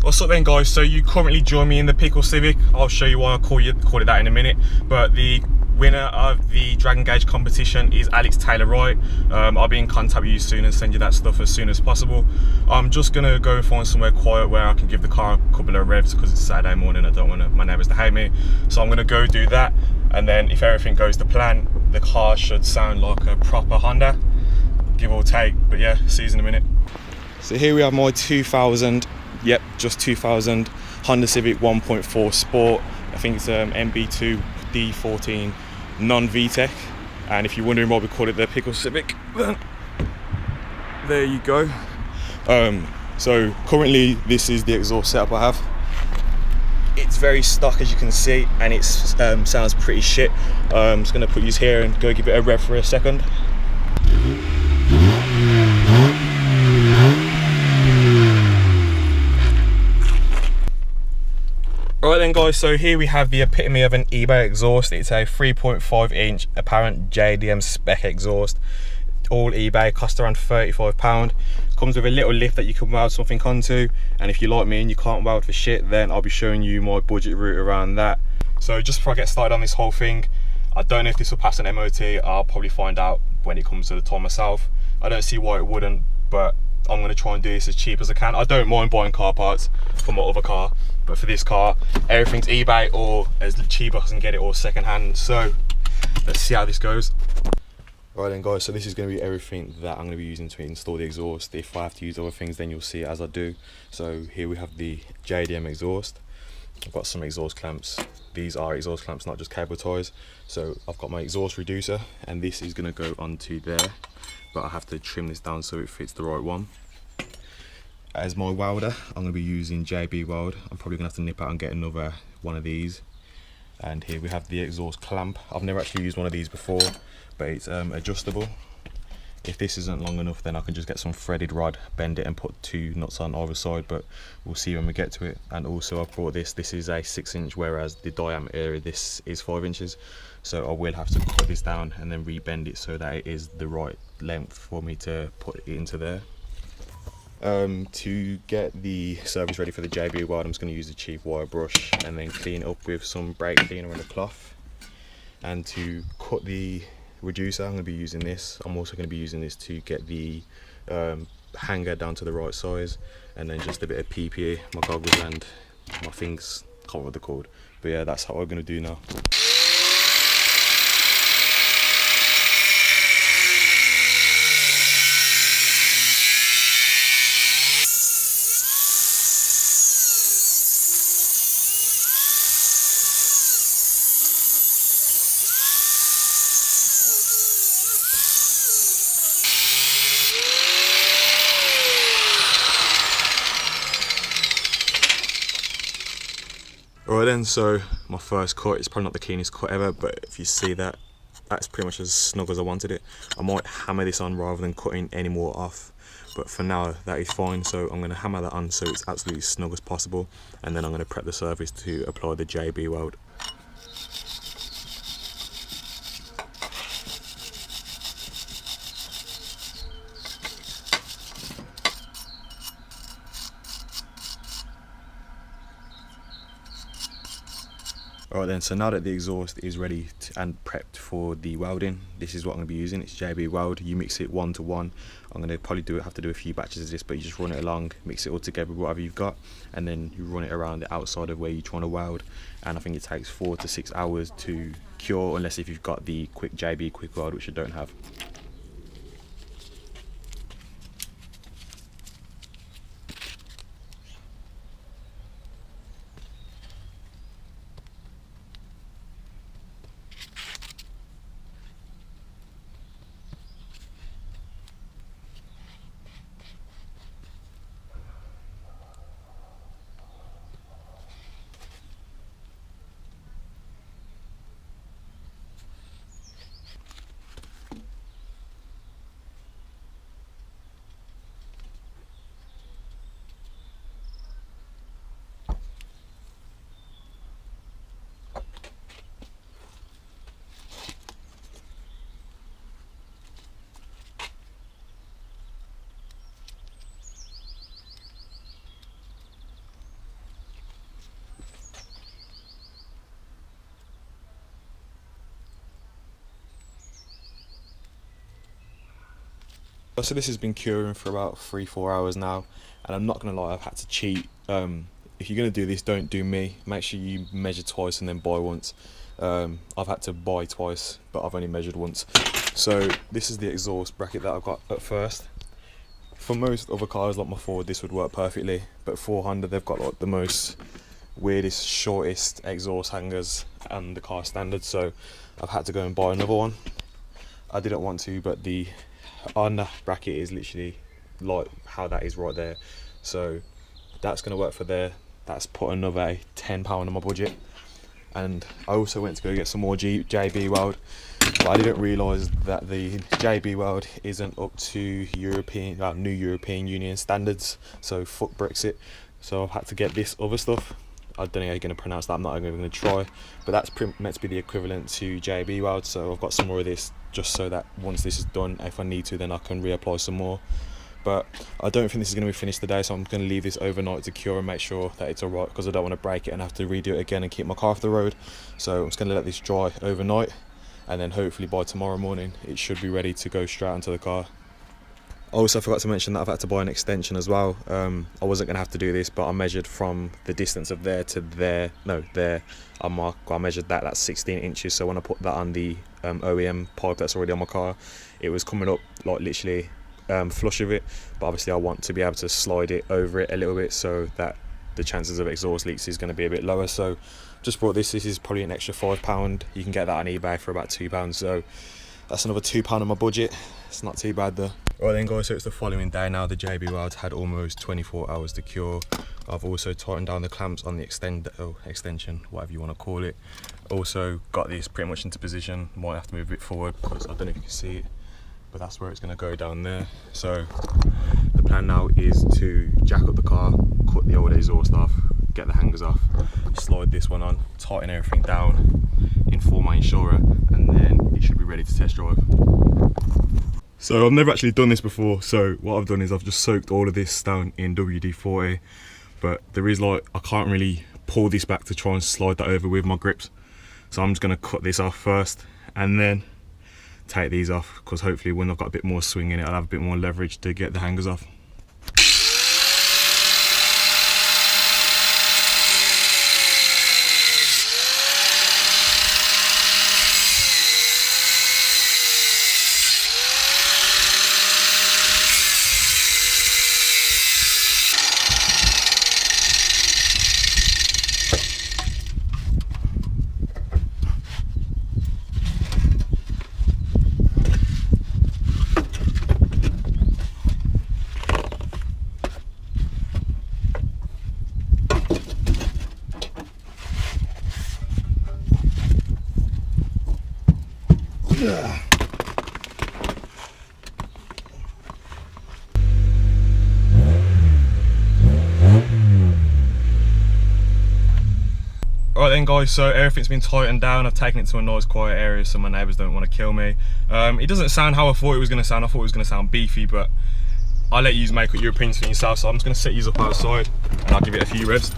What's up then guys? So you currently join me in the Pickle Civic. I'll show you why I call it that in a minute. But the winner of the Dragon Gauge competition is Alex Taylor Wright. I'll be in contact with you soon and send you that stuff as soon as possible. I'm just gonna go and find somewhere quiet where I can give the car a couple of revs because it's Saturday morning. I don't want my neighbours to hate me. So I'm gonna go do that, and then if everything goes to plan, the car should sound like a proper Honda, give or take. But yeah, see you in a minute. So here we have my 2000, yep, just 2000 Honda Civic 1.4 Sport. I think it's MB2 D14 non-VTEC, and if you're wondering why we call it the Pickle Civic, then there you go. So currently this is the exhaust setup I have. It's very stock, as you can see, and it sounds pretty shit. I'm just going to put these here and go give it a rev for a second. Alright then guys, so here we have the epitome of an eBay exhaust. It's a 3.5 inch apparent JDM spec exhaust. All eBay, cost around £35. Comes with a little lift that you can weld something onto, and if you're like me and you can't weld for shit, then I'll be showing you my budget route around that. So just before I get started on this whole thing, I don't know if this will pass an MOT. I'll probably find out when it comes to the time myself. I don't see why it wouldn't, but I'm going to try and do this as cheap as I can. I don't mind buying car parts for my other car, but for this car, everything's eBay or as cheap as I can get it, or second hand. So let's see how this goes. Right then guys, so this is going to be everything that I'm going to be using to install the exhaust. If I have to use other things, then you'll see it as I do. So here we have the JDM exhaust. I've got some exhaust clamps. These are exhaust clamps, not just cable ties. So I've got my exhaust reducer, and this is going to go onto there, but I have to trim this down so it fits the right one. As my welder, I'm going to be using JB Weld. I'm probably going to have to nip out and get another one of these. And here we have the exhaust clamp. I've never actually used one of these before, but it's adjustable. If this isn't long enough, then I can just get some threaded rod, bend it and put 2 nuts on either side, but we'll see when we get to it. And also I've brought this is a 6 inch, whereas the diameter area this is 5 inches. So I will have to cut this down and then rebend it so that it is the right length for me to put it into there. To get the surface ready for the JB Weld, I'm just going to use the cheap wire brush and then clean it up with some brake cleaner and a cloth. And to cut the reducer, I'm going to be using this. I'm also going to be using this to get the hanger down to the right size, and then just a bit of PPE, my goggles and my things, can't remember what they're called. But yeah, that's how I'm going to do now. Alright then, so my first cut is probably not the cleanest cut ever, but if you see that, that's pretty much as snug as I wanted it. I might hammer this on rather than cutting any more off, but for now that is fine. So I'm going to hammer that on so it's absolutely snug as possible, and then I'm going to prep the surface to apply the JB Weld. Alright then, so now that the exhaust is ready and prepped for the welding, this is what I'm going to be using. It's JB Weld. You mix it 1 to 1. I'm going to probably have to do a few batches of this, but you just run it along, mix it all together with whatever you've got, and then you run it around the outside of where you're trying to weld. And I think it takes 4 to 6 hours to cure, unless if you've got the quick JB quick weld, which you don't have. So this has been curing for about 3-4 hours now, and I'm not gonna lie, I've had to cheat. If you're gonna do this, don't do me. Make sure you measure twice and then buy once. I've had to buy twice, but I've only measured once. So this is the exhaust bracket that I've got at first. For most other cars like my Ford, this would work perfectly, but for Honda, they've got like the most weirdest, shortest exhaust hangers and the car standard, so I've had to go and buy another one. I didn't want to, but the Honda bracket is literally like how that is right there, so that's going to work for there. That's put another £10 on my budget. And I also went to go get some more JB Weld, but I didn't realise that the JB Weld isn't up to new European Union standards, so fuck Brexit. So I've had to get this other stuff. I don't know how you're going to pronounce that, I'm not even going to try, but that's meant to be the equivalent to JB Weld, so I've got some more of this just so that once this is done, if I need to, then I can reapply some more. But I don't think this is going to be finished today, so I'm going to leave this overnight to cure and make sure that it's alright, because I don't want to break it and have to redo it again and keep my car off the road. So I'm just going to let this dry overnight, and then hopefully by tomorrow morning it should be ready to go straight onto the car. I also forgot to mention that I've had to buy an extension as well. I wasn't going to have to do this, but I measured from the distance of there to there, I measured that's 16 inches, so when I put that on the OEM pipe that's already on my car, it was coming up like literally flush of it, but obviously I want to be able to slide it over it a little bit so that the chances of exhaust leaks is going to be a bit lower. So just bought this. This is probably an extra £5. You can get that on eBay for about £2, so that's another £2 on my budget. It's not too bad though. Right then guys, so it's the following day now. The JB Weld's had almost 24 hours to cure. I've also tightened down the clamps on the extension, whatever you want to call it. Also got this pretty much into position. Might have to move a bit forward because I don't know if you can see it, but that's where it's going to go down there. So the plan now is to jack up the car, cut the old exhaust off, get the hangers off, slide this one on, tighten everything down, inform my insurer, and then it should be ready to test drive. So I've never actually done this before, so what I've done is I've just soaked all of this down in WD-40, but there is like, I can't really pull this back to try and slide that over with my grips. So I'm just going to cut this off first and then take these off, because hopefully when I've got a bit more swing in it, I'll have a bit more leverage to get the hangers off. Alright then guys, so everything's been tightened down. I've taken it to a nice quiet area so my neighbours don't want to kill me. It doesn't sound how I thought it was going to sound. I thought it was going to sound beefy, but I'll let you make up your opinions for yourself. So I'm just going to set these up outside and I'll give it a few revs.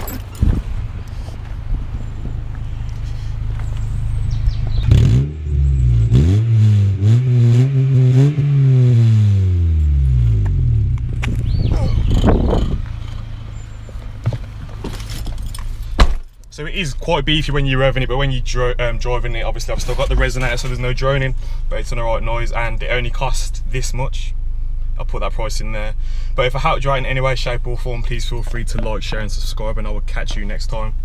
So it is quite beefy when you're revving it, but when you're driving it, obviously I've still got the resonator, so there's no droning, but it's an alright noise, and it only costs this much. I'll put that price in there. But if I helped you out in any way, shape or form, please feel free to like, share and subscribe, and I will catch you next time.